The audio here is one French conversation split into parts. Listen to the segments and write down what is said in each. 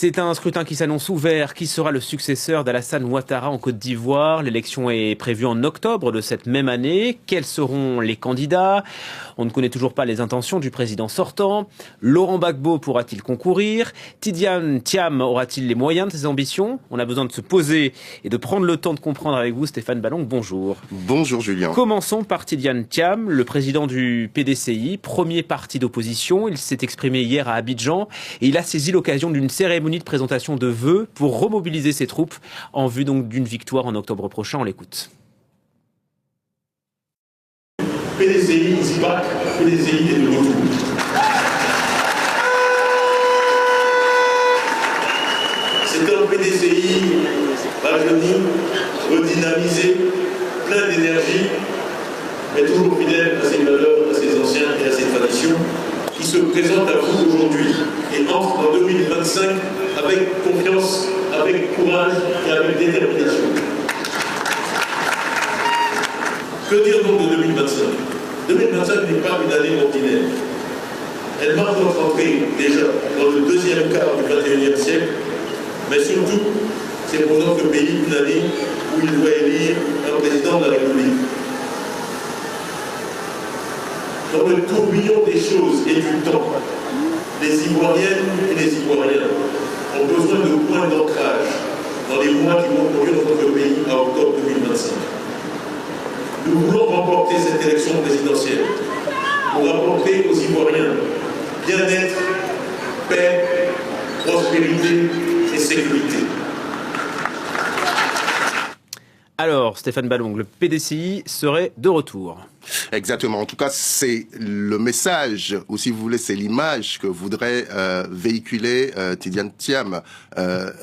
C'est un scrutin qui s'annonce ouvert. Qui sera le successeur d'Alassane Ouattara en Côte d'Ivoire? L'élection est prévue en octobre de cette même année. Quels seront les candidats? On ne connaît toujours pas les intentions du président sortant. Laurent Gbagbo pourra-t-il concourir? Tidiane Thiam aura-t-il les moyens de ses ambitions? On a besoin de se poser et de prendre le temps de comprendre avec vous. Stéphane Ballon, bonjour. Bonjour Julien. Commençons par Tidiane Thiam, le président du PDCI, premier parti d'opposition. Il s'est exprimé hier à Abidjan et il a saisi l'occasion d'une cérémonie de présentation de vœux pour remobiliser ses troupes en vue donc d'une victoire en octobre prochain. On l'écoute. PDCI is back, PDCI est de retour. C'est un PDCI rajeuni, redynamisé, plein d'énergie, mais toujours fidèle à ses valeurs, à ses anciens et à ses traditions, qui se présente à vous aujourd'hui et entre en 2025 avec confiance, avec courage et avec détermination. Que dire donc de 2025 ? 2025 n'est pas une année ordinaire. Elle marque notre entrée déjà dans le deuxième quart du XXIe siècle, mais surtout, c'est pour notre pays une année où il doit élire un président de la République. Dans le tourbillon des choses et du temps, les Ivoiriennes et les Ivoiriens ont besoin de points d'ancrage dans les mois qui vont conduire notre pays à octobre 2025. Nous voulons remporter cette élection présidentielle pour apporter aux Ivoiriens bien-être, paix, prospérité et sécurité. Alors, Stéphane Ballon, le PDCI serait de retour. Exactement. En tout cas, c'est le message, ou si vous voulez, c'est l'image que voudrait véhiculer Tidiane Thiam.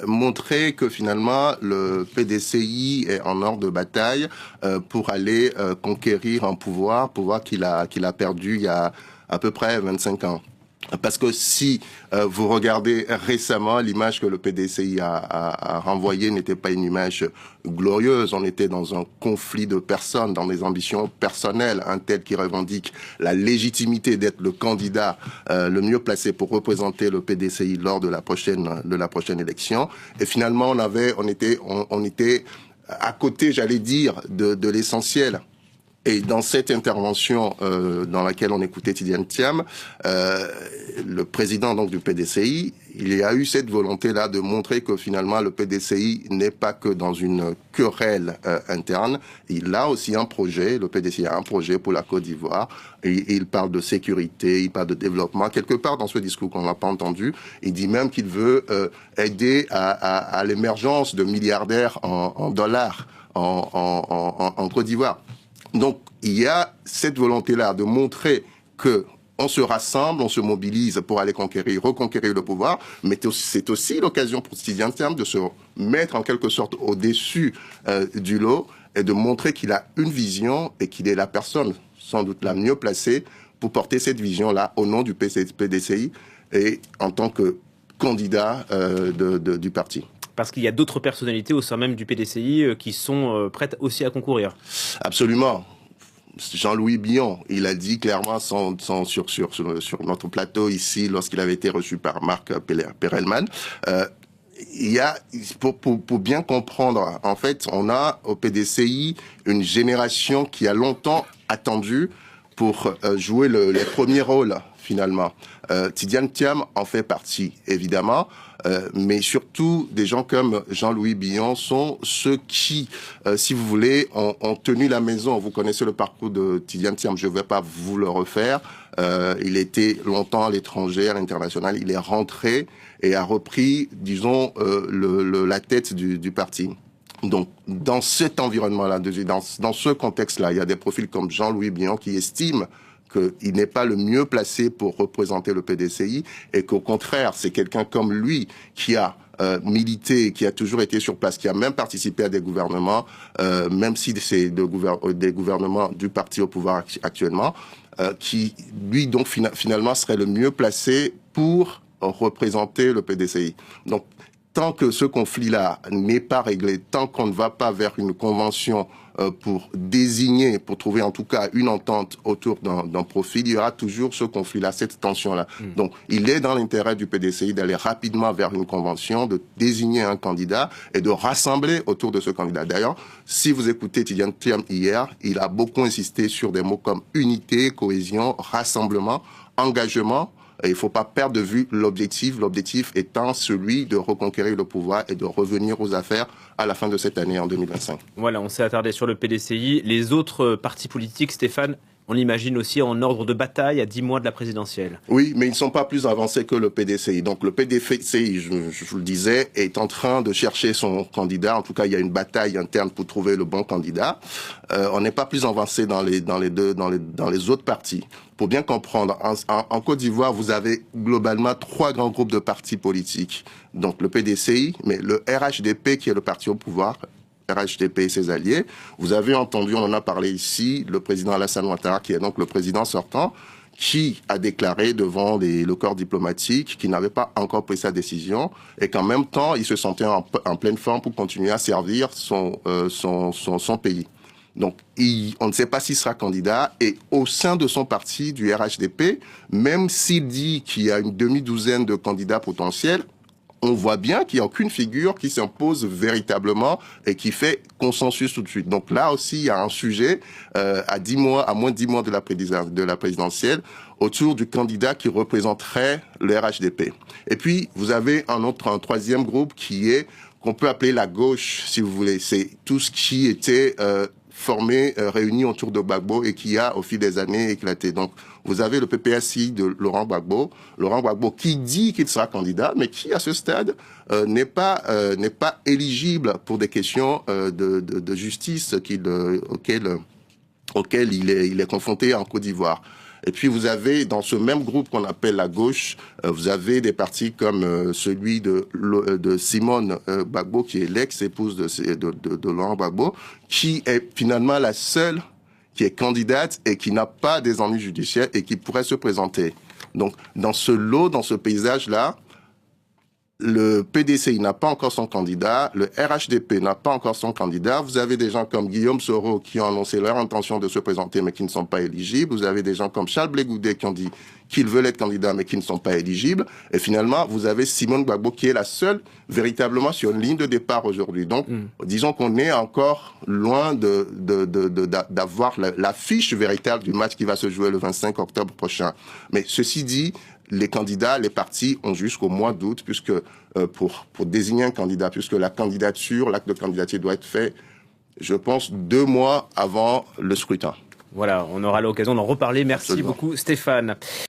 Montrer que finalement, le PDCI est en ordre de bataille pour aller conquérir un pouvoir qu'il a perdu il y a à peu près 25 ans. Parce que si vous regardez récemment, l'image que le PDCI a renvoyée n'était pas une image glorieuse. On était dans un conflit de personnes, dans des ambitions personnelles. Un tel qui revendique la légitimité d'être le candidat le mieux placé pour représenter le PDCI lors de la prochaine élection. Et finalement, on était à côté, j'allais dire, de l'essentiel. Et dans cette intervention dans laquelle on écoutait Tidiane Thiam, le président donc du PDCI, il y a eu cette volonté-là de montrer que finalement le PDCI n'est pas que dans une querelle interne. Il a aussi un projet, le PDCI a un projet pour la Côte d'Ivoire. Et il parle de sécurité, il parle de développement. Quelque part dans ce discours qu'on n'a pas entendu, il dit même qu'il veut aider à l'émergence de milliardaires en dollars en Côte d'Ivoire. Donc, il y a cette volonté-là de montrer que on se rassemble, on se mobilise pour aller reconquérir le pouvoir, mais c'est aussi l'occasion pour Tidiane Thiam de se mettre en quelque sorte au-dessus du lot et de montrer qu'il a une vision et qu'il est la personne sans doute la mieux placée pour porter cette vision-là au nom du PDCI et en tant que candidat du parti. Parce qu'il y a d'autres personnalités au sein même du PDCI qui sont prêtes aussi à concourir. Absolument. Jean-Louis Billon, il a dit clairement sur notre plateau ici, lorsqu'il avait été reçu par Marc Perelman, il y a, pour bien comprendre, en fait, on a au PDCI une génération qui a longtemps attendu pour jouer les premiers rôles, finalement. Tidiane Thiam en fait partie, évidemment, mais surtout des gens comme Jean-Louis Billon sont ceux qui, si vous voulez, ont tenu la maison. Vous connaissez le parcours de Tidiane Thiam, je ne vais pas vous le refaire. Il était longtemps à l'étranger, à l'international. Il est rentré et a repris, disons, la tête du parti. Donc, dans cet environnement-là, dans ce contexte-là, il y a des profils comme Jean-Louis Billon qui estiment qu'il n'est pas le mieux placé pour représenter le PDCI et qu'au contraire, c'est quelqu'un comme lui qui a milité, qui a toujours été sur place, qui a même participé à des gouvernements, même si c'est des gouvernements du parti au pouvoir actuellement, qui, lui, donc, finalement, serait le mieux placé pour représenter le PDCI. Donc, tant que ce conflit-là n'est pas réglé, tant qu'on ne va pas vers une convention pour désigner, pour trouver en tout cas une entente autour d'un profil, il y aura toujours ce conflit-là, cette tension-là. Donc, il est dans l'intérêt du PDCI d'aller rapidement vers une convention, de désigner un candidat et de rassembler autour de ce candidat. D'ailleurs, si vous écoutez Tidjane Thiam hier, il a beaucoup insisté sur des mots comme unité, cohésion, rassemblement, engagement. Il ne faut pas perdre de vue l'objectif étant celui de reconquérir le pouvoir et de revenir aux affaires à la fin de cette année, en 2025. Voilà, on s'est attardé sur le PDCI. Les autres partis politiques, Stéphane, on l'imagine aussi en ordre de bataille à 10 mois de la présidentielle. Oui, mais ils ne sont pas plus avancés que le PDCI. Donc le PDCI, je vous le disais, est en train de chercher son candidat. En tout cas, il y a une bataille interne pour trouver le bon candidat. On n'est pas plus avancé dans les autres partis. Pour bien comprendre, en Côte d'Ivoire, vous avez globalement 3 grands groupes de partis politiques. Donc le PDCI, mais le RHDP qui est le parti au pouvoir, RHDP et ses alliés. Vous avez entendu, on en a parlé ici, le président Alassane Ouattara, qui est donc le président sortant, qui a déclaré devant le corps diplomatique qu'il n'avait pas encore pris sa décision et qu'en même temps, il se sentait en pleine forme pour continuer à servir son pays. Donc, on ne sait pas s'il sera candidat et au sein de son parti, du RHDP, même s'il dit qu'il y a une demi-douzaine de candidats potentiels, on voit bien qu'il n'y a aucune figure qui s'impose véritablement et qui fait consensus tout de suite. Donc là aussi, il y a un sujet à moins de 10 mois de la présidentielle autour du candidat qui représenterait le RHDP. Et puis, vous avez un troisième groupe qu'on peut appeler la gauche, si vous voulez. C'est tout ce qui était réuni autour de Gbagbo et qui a, au fil des années, éclaté. Donc, vous avez le PPSI de Laurent Gbagbo qui dit qu'il sera candidat, mais qui, à ce stade, n'est pas éligible pour des questions de justice auxquelles il est confronté en Côte d'Ivoire. Et puis vous avez, dans ce même groupe qu'on appelle la gauche, vous avez des partis comme celui de Simone Gbagbo, qui est l'ex-épouse de Laurent Gbagbo, qui est finalement la seule qui est candidate et qui n'a pas des ennuis judiciaires et qui pourrait se présenter. Donc, dans ce lot, dans ce paysage-là, le PDCI n'a pas encore son candidat, le RHDP n'a pas encore son candidat. Vous avez des gens comme Guillaume Soro qui ont annoncé leur intention de se présenter mais qui ne sont pas éligibles. Vous avez des gens comme Charles Blé Goudé qui ont dit qu'ils veulent être candidats mais qui ne sont pas éligibles. Et finalement, vous avez Simone Gbagbo qui est la seule véritablement sur une ligne de départ aujourd'hui. Donc, disons qu'on est encore loin d'avoir l'affiche véritable du match qui va se jouer le 25 octobre prochain. Mais ceci dit, les candidats, les partis ont jusqu'au mois d'août puisque pour désigner un candidat, puisque l'acte de candidature doit être fait, je pense, 2 mois avant le scrutin. Voilà, on aura l'occasion d'en reparler. Merci beaucoup Stéphane.